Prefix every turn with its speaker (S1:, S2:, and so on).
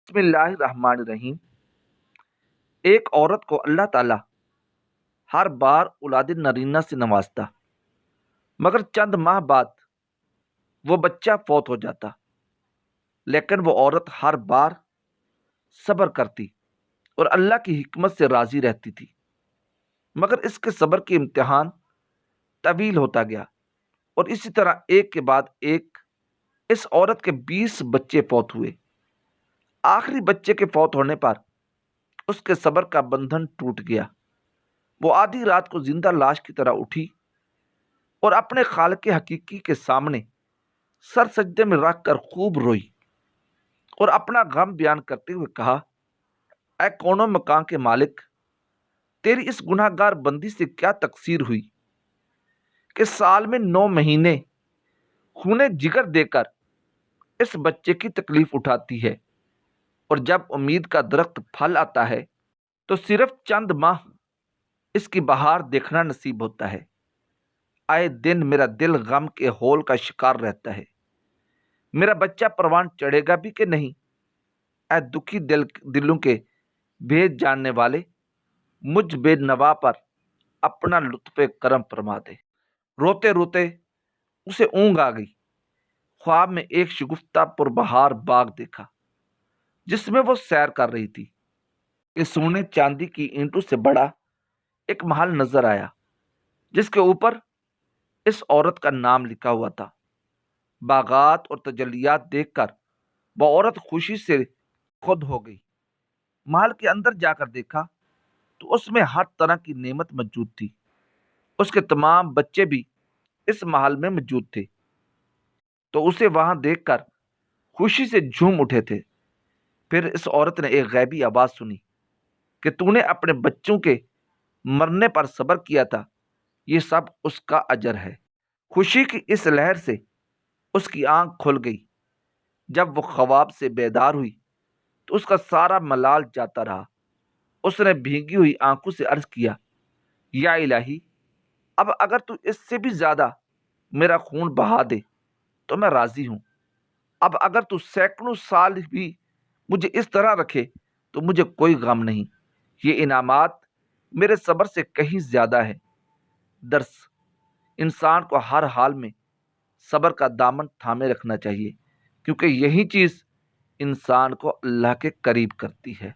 S1: بسم اللہ الرحمن الرحیم۔ ایک عورت کو اللہ تعالیٰ ہر بار اولاد نرینہ سے نوازتا، مگر چند ماہ بعد وہ بچہ فوت ہو جاتا، لیکن وہ عورت ہر بار صبر کرتی اور اللہ کی حکمت سے راضی رہتی تھی، مگر اس کے صبر کے امتحان طویل ہوتا گیا اور اسی طرح ایک کے بعد ایک اس عورت کے 20 بچے فوت ہوئے۔ آخری بچے کے فوت ہونے پر اس کے صبر کا بندھن ٹوٹ گیا۔ وہ آدھی رات کو زندہ لاش کی طرح اٹھی اور اپنے خالق حقیقی کے سامنے سر سجدے میں رکھ کر خوب روئی اور اپنا غم بیان کرتے ہوئے کہا، اے کون و مکان کے مالک، تیری اس گناہ گار بندی سے کیا تقصیر ہوئی کہ سال میں 9 مہینے خونے جگر دے کر اس بچے کی تکلیف اٹھاتی ہے، اور جب امید کا درخت پھل آتا ہے تو صرف چند ماہ اس کی بہار دیکھنا نصیب ہوتا ہے۔ آئے دن میرا دل غم کے ہول کا شکار رہتا ہے، میرا بچہ پروان چڑھے گا بھی کہ نہیں؟ اے دکھی دلوں کے بھیج جاننے والے، مجھ بے نوا پر اپنا لطف کرم فرما دے۔ روتے روتے اسے اونگ آ گئی۔ خواب میں ایک شگفتہ پربہار باغ دیکھا جس میں وہ سیر کر رہی تھی کہ سونے چاندی کی اینٹوں سے بڑا ایک محل نظر آیا جس کے اوپر اس عورت کا نام لکھا ہوا تھا۔ باغات اور تجلیات دیکھ کر وہ عورت خوشی سے خود ہو گئی۔ محل کے اندر جا کر دیکھا تو اس میں ہر طرح کی نعمت موجود تھی۔ اس کے تمام بچے بھی اس محل میں موجود تھے، تو اسے وہاں دیکھ کر خوشی سے جھوم اٹھے تھے۔ پھر اس عورت نے ایک غیبی آواز سنی کہ تو نے اپنے بچوں کے مرنے پر صبر کیا تھا، یہ سب اس کا اجر ہے۔ خوشی کی اس لہر سے اس کی آنکھ کھل گئی۔ جب وہ خواب سے بیدار ہوئی تو اس کا سارا ملال جاتا رہا۔ اس نے بھیگی ہوئی آنکھوں سے عرض کیا، یا الہی، اب اگر تو اس سے بھی زیادہ میرا خون بہا دے تو میں راضی ہوں۔ اب اگر تو سینکڑوں سال بھی مجھے اس طرح رکھے تو مجھے کوئی غم نہیں۔ یہ انعامات میرے صبر سے کہیں زیادہ ہے۔ درس: انسان کو ہر حال میں صبر کا دامن تھامے رکھنا چاہیے، کیونکہ یہی چیز انسان کو اللہ کے قریب کرتی ہے۔